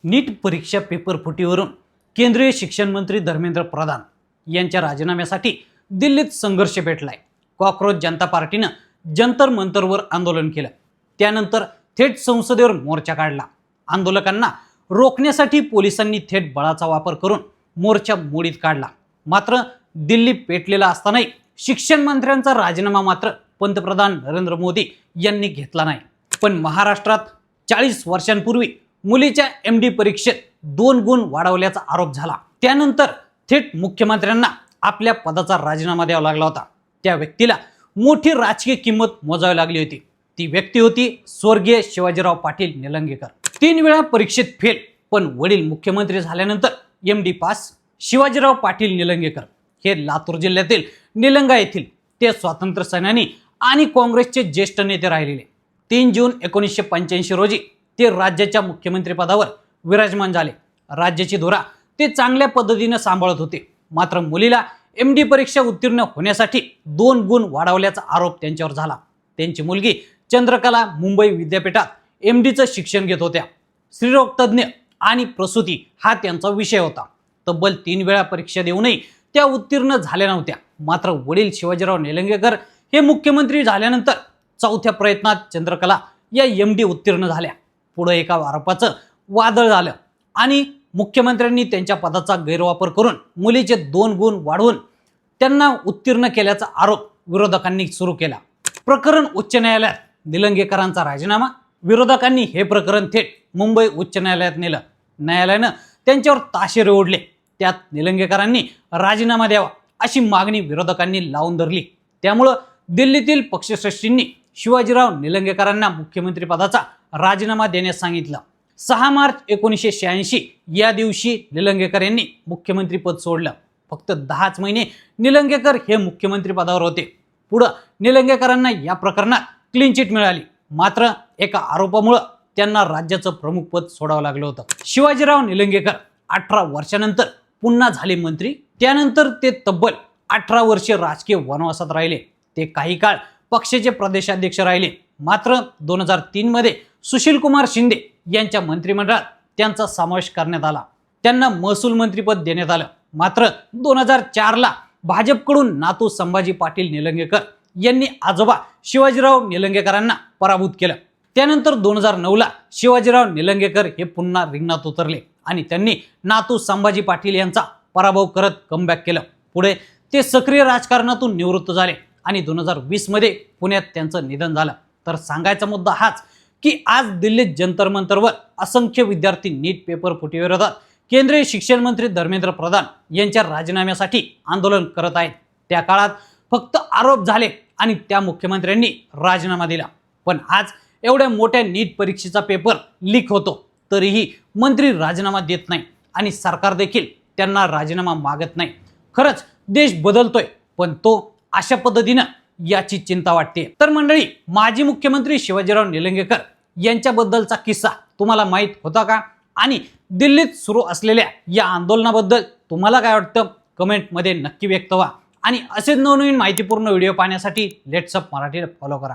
नीट परीक्षा पेपर फुटीवरून केंद्रीय शिक्षण मंत्री धर्मेंद्र प्रधान यांच्या राजीनाम्यासाठी दिल्लीत संघर्ष पेटलाय। कॉकरोच जनता पार्टीनं जंतर मंतरवर आंदोलन केलं, त्यानंतर थेट संसदेवर मोर्चा काढला। आंदोलकांना रोखण्यासाठी पोलिसांनी थेट बळाचा वापर करून मोर्चा मोडीत काढला। मात्र दिल्ली पेटलेला असतानाही शिक्षण मंत्र्यांचा राजीनामा मात्र पंतप्रधान नरेंद्र मोदी यांनी घेतला नाही। पण महाराष्ट्रात 40 वर्षांपूर्वी मुलीच्या एमडी परीक्षेत 2 गुण वाढवल्याचा आरोप झाला, त्यानंतर थेट मुख्यमंत्र्यांना आपल्या पदाचा राजीनामा द्यावा लागला होता। त्या व्यक्तीला मोठी राजकीय किंमत मोजावी लागली होती। ती व्यक्ती होती स्वर्गीय शिवाजीराव पाटील निलंगेकर। 3 वेळा परीक्षेत फेल, पण वडील मुख्यमंत्री झाल्यानंतर एमडी पास। शिवाजीराव पाटील निलंगेकर हे लातूर जिल्ह्यातील निलंगा येथील ते स्वातंत्र्य सेनानी आणि काँग्रेसचे ज्येष्ठ नेते राहिलेले। 3 जून 1985 रोजी ते राज्याच्या मुख्यमंत्री पदावर विराजमान झाले। राज्याची धुरा ते चांगल्या पद्धतीने सांभाळत होते। मात्र मुलीला एमडी परीक्षा उत्तीर्ण होण्यासाठी 2 गुण वाढवल्याचा आरोप त्यांच्यावर झाला। त्यांची मुलगी चंद्रकला मुंबई विद्यापीठात एमडीचं शिक्षण घेत होत्या। स्त्रीरोग तज्ञ आणि प्रसूती हा त्यांचा विषय होता। तब्बल 3 वेळा परीक्षा देऊनही त्या उत्तीर्ण झाल्या नव्हत्या। मात्र वडील शिवाजीराव निलंगेकर हे मुख्यमंत्री झाल्यानंतर 4थ्या प्रयत्नात चंद्रकला या एमडी उत्तीर्ण झाल्या। पुढे एका आरोपाचं वादळ झालं आणि मुख्यमंत्र्यांनी त्यांच्या पदाचा गैरवापर करून मुलीचे 2 गुण वाढवून त्यांना उत्तीर्ण केल्याचा आरोप विरोधकांनी सुरू केला। प्रकरण उच्च न्यायालयात, निलंगेकरांचा राजीनामा। विरोधकांनी हे प्रकरण थेट मुंबई उच्च न्यायालयात नेलं। न्यायालयानं त्यांच्यावर ताशेरे ओढले। त्यात निलंगेकरांनी राजीनामा द्यावा अशी मागणी विरोधकांनी लावून धरली। त्यामुळे दिल्लीतील पक्षश्रेष्ठींनी शिवाजीराव निलंगेकरांना मुख्यमंत्री पदाचा राजीनामा देण्यास सांगितलं। 6 मार्च 1986 या दिवशी निलंगेकर यांनी मुख्यमंत्री पद सोडलं। फक्त 10च महिने निलंगेकर हे मुख्यमंत्री पदावर होते। पुढे निलंगेकरांना या प्रकरणात क्लीन चिट मिळाली। मात्र एका आरोपामुळे त्यांना राज्याचं प्रमुख पद सोडावं लागलं होतं। शिवाजीराव निलंगेकर 18 वर्षानंतर पुन्हा झाले मंत्री। त्यानंतर ते तब्बल 18 वर्षे राजकीय वनवासात राहिले। ते काही काळ पक्षाचे प्रदेशाध्यक्ष राहिले। मात्र 2003 मध्ये सुशीलकुमार शिंदे यांच्या मंत्रिमंडळात त्यांचा समावेश करण्यात आला। त्यांना महसूल मंत्रीपद देण्यात आलं। मात्र 2004 ला भाजपकडून नातू संभाजी पाटील निलंगेकर यांनी आजोबा शिवाजीराव निलंगेकरांना पराभूत केलं। त्यानंतर 2009 ला शिवाजीराव निलंगेकर हे पुन्हा रिंगणात उतरले आणि त्यांनी नातू संभाजी पाटील यांचा पराभव करत कमबॅक केलं। पुढे ते सक्रिय राजकारणातून निवृत्त झाले आणि 2020 मध्ये पुण्यात त्यांचं निधन झालं। तर सांगायचा मुद्दा हाच की आज दिल्लीत जंतर मंतरवर असंख्य विद्यार्थी नीट पेपर फुटीविरोधात केंद्रीय शिक्षण मंत्री धर्मेंद्र प्रधान यांच्या राजीनाम्यासाठी आंदोलन करत आहेत। त्या काळात फक्त आरोप झाले आणि त्या मुख्यमंत्र्यांनी राजीनामा दिला। पण आज एवढ्या मोठ्या नीट परीक्षेचा पेपर लीक होतो तरीही मंत्री राजीनामा देत नाही आणि सरकार देखील त्यांना राजीनामा मागत नाही। खरंच देश बदलतोय, पण तो अशा पद्धतीनं याची चिंता वाटते। तर मंडळी, माजी मुख्यमंत्री शिवाजीराव निलंगेकर यांच्याबद्दलचा किस्सा तुम्हाला माहित होता का? आणि दिल्लीत सुरू असलेल्या या आंदोलनाबद्दल तुम्हाला काय वाटतं? कमेंटमध्ये नक्की व्यक्त व्हा आणि असेच नवनवीन माहितीपूर्ण व्हिडिओ पाहण्यासाठी लेट्स अप मराठीला फॉलो करा।